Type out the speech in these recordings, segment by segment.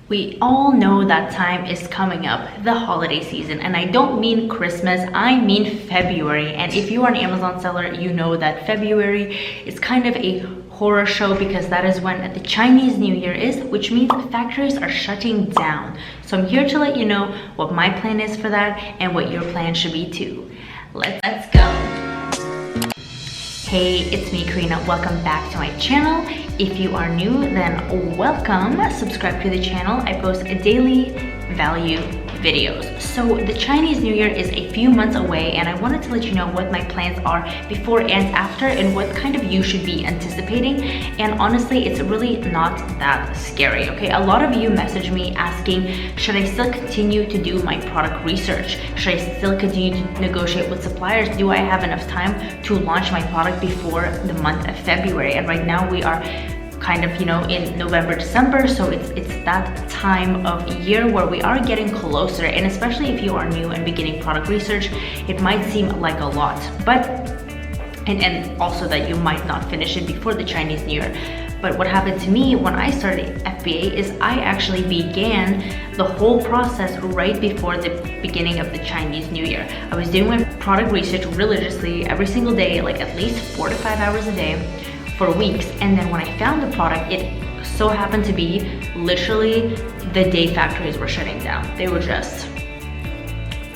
We all know that time is coming up, the holiday season, and I don't mean Christmas, I mean February. And if you are an Amazon seller, you know that February is kind of a horror show because that is when the Chinese New Year is, which means factories are shutting down. So I'm here to let you know what my plan is for that and what your plan should be too. Let's go. Hey, it's me, Karina. Welcome back to my channel. If you are new, then welcome. Subscribe to the channel. I post daily value videos. So the Chinese New Year is a few months away, and I wanted to let you know what my plans are before and after and what kind of you should be anticipating. And honestly, it's really not that scary, okay? A lot of you message me asking, should I still continue to do my product research? Should I still continue to negotiate with suppliers? Do I have enough time to launch my product before the month of February? And right now we are kind of, in November, December, so it's that time of year where we are getting closer. And especially if you are new and beginning product research, it might seem like a lot, but and also that you might not finish it before the Chinese New Year. But what happened to me when I started FBA is I actually began the whole process right before the beginning of the Chinese New Year. I was doing my product research religiously every single day, like at least 4 to 5 hours a day for weeks. And then when I found the product, it so happened to be literally the day factories were shutting down. They were just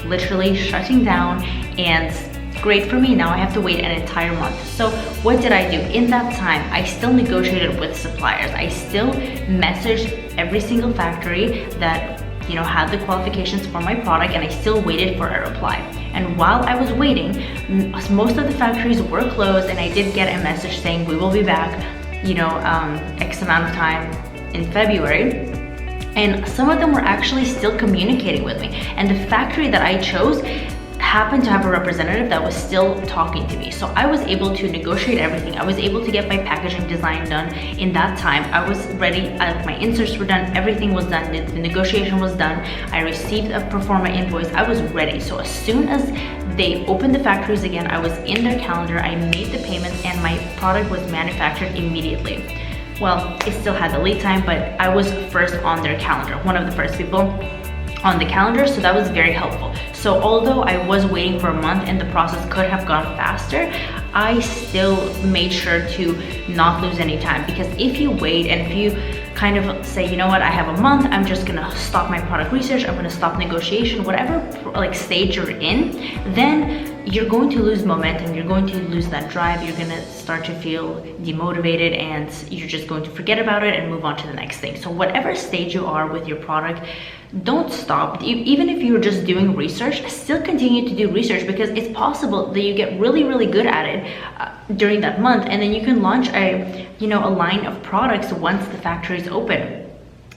literally shutting down, and great for me. Now I have to wait an entire month. So what did I do? In that time, I still negotiated with suppliers. I still messaged every single factory that had the qualifications for my product, and I still waited for a reply. And while I was waiting, most of the factories were closed, and I did get a message saying we will be back, X amount of time in February. And some of them were actually still communicating with me. And the factory that I chose happened to have a representative that was still talking to me. So I was able to negotiate everything. I was able to get my packaging design done in that time. I was ready, my inserts were done, everything was done, the negotiation was done. I received a pro forma invoice, I was ready. So as soon as they opened the factories again, I was in their calendar, I made the payments, and my product was manufactured immediately. Well, it still had the lead time, but I was first on their calendar, one of the first people on the calendar, so that was very helpful. So although I was waiting for a month and the process could have gone faster, I still made sure to not lose any time, because if you wait and if you kind of say, you know what, I have a month, I'm just gonna stop my product research, I'm gonna stop negotiation, whatever stage you're in, then you're going to lose momentum, you're going to lose that drive, you're gonna start to feel demotivated, and you're just going to forget about it and move on to the next thing. So whatever stage you are with your product, don't stop. Even if you're just doing research, still continue to do research, because it's possible that you get really, really good at it during that month, and then you can launch a line of products once the factory is open.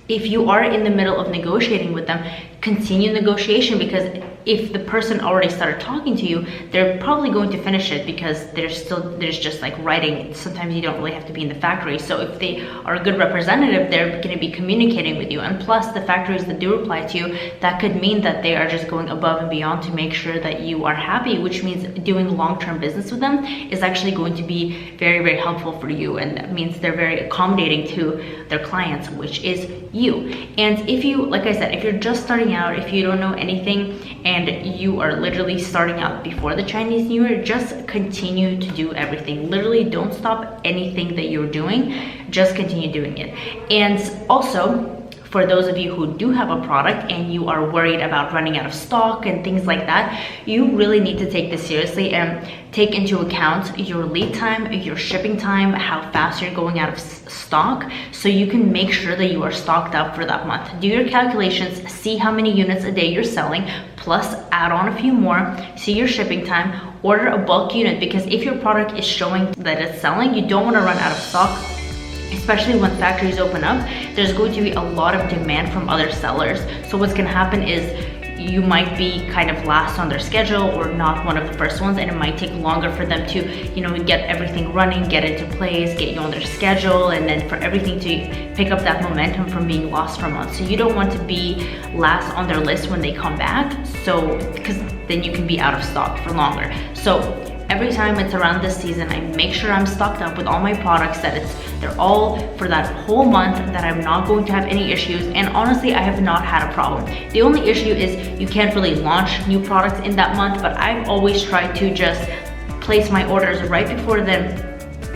If you are in the middle of negotiating with them, continue negotiation, because if the person already started talking to you, they're probably going to finish it, because there's just like writing. Sometimes you don't really have to be in the factory. So if they are a good representative, they're going to be communicating with you. And plus, the factories that do reply to you, that could mean that they are just going above and beyond to make sure that you are happy, which means doing long-term business with them is actually going to be very, very helpful for you. And that means they're very accommodating to their clients, which is you. And if you, like I said, if you're just starting out, if you don't know anything, and you are literally starting out before the Chinese New Year, just continue to do everything. Literally don't stop anything that you're doing, just continue doing it. And also, for those of you who do have a product and you are worried about running out of stock and things like that, you really need to take this seriously and take into account your lead time, your shipping time, how fast you're going out of stock, so you can make sure that you are stocked up for that month. Do your calculations, see how many units a day you're selling, plus add on a few more, see your shipping time, order a bulk unit, because if your product is showing that it's selling, you don't want to run out of stock. Especially when factories open up, there's going to be a lot of demand from other sellers. So what's gonna happen is you might be kind of last on their schedule or not one of the first ones, and it might take longer for them to, get everything running, get into place, get you on their schedule, and then for everything to pick up that momentum from being lost for months. So you don't want to be last on their list when they come back, so because then you can be out of stock for longer. So every time it's around this season, I make sure I'm stocked up with all my products, that they're all for that whole month, that I'm not going to have any issues. And honestly, I have not had a problem. The only issue is you can't really launch new products in that month, but I've always tried to just place my orders right before the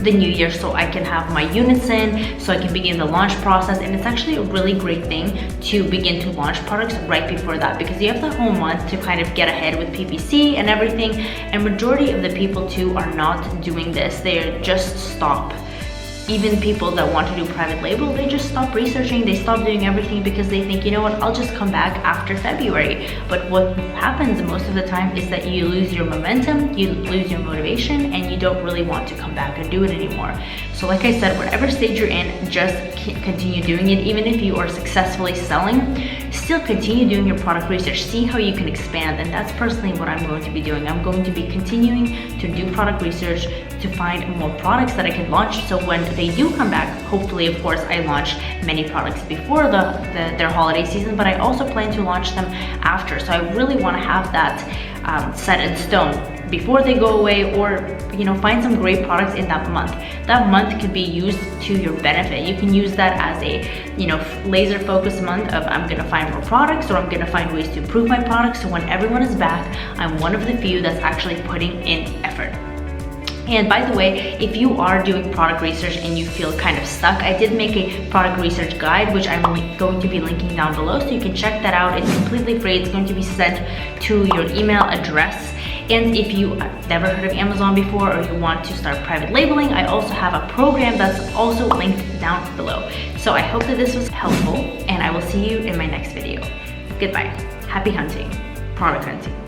new year, so I can have my units in, so I can begin the launch process. And it's actually a really great thing to begin to launch products right before that, because you have the whole month to kind of get ahead with PPC and everything. And majority of the people too are not doing this. They just stop. Even people that want to do private label, they just stop researching, they stop doing everything because they think, you know what, I'll just come back after February. But what happens most of the time is that you lose your momentum, you lose your motivation, and you don't really want to come back and do it anymore. So like I said, whatever stage you're in, just continue doing it. Even if you are successfully selling, still continue doing your product research, see how you can expand. And that's personally what I'm going to be doing. I'm going to be continuing to do product research to find more products that I can launch, so when they do come back, hopefully, of course, I launch many products before their holiday season, but I also plan to launch them after. So I really want to have that set in stone before they go away, or find some great products in that month. That month could be used to your benefit. You can use that as a laser focused month of, I'm gonna find more products, or I'm gonna find ways to improve my products, so when everyone is back, I'm one of the few that's actually putting in effort. And by the way, if you are doing product research and you feel kind of stuck, I did make a product research guide, which I'm going to be linking down below, so you can check that out. It's completely free. It's going to be sent to your email address. And if you have never heard of Amazon before, or you want to start private labeling, I also have a program that's also linked down below. So I hope that this was helpful, and I will see you in my next video. Goodbye. Happy hunting. Product hunting.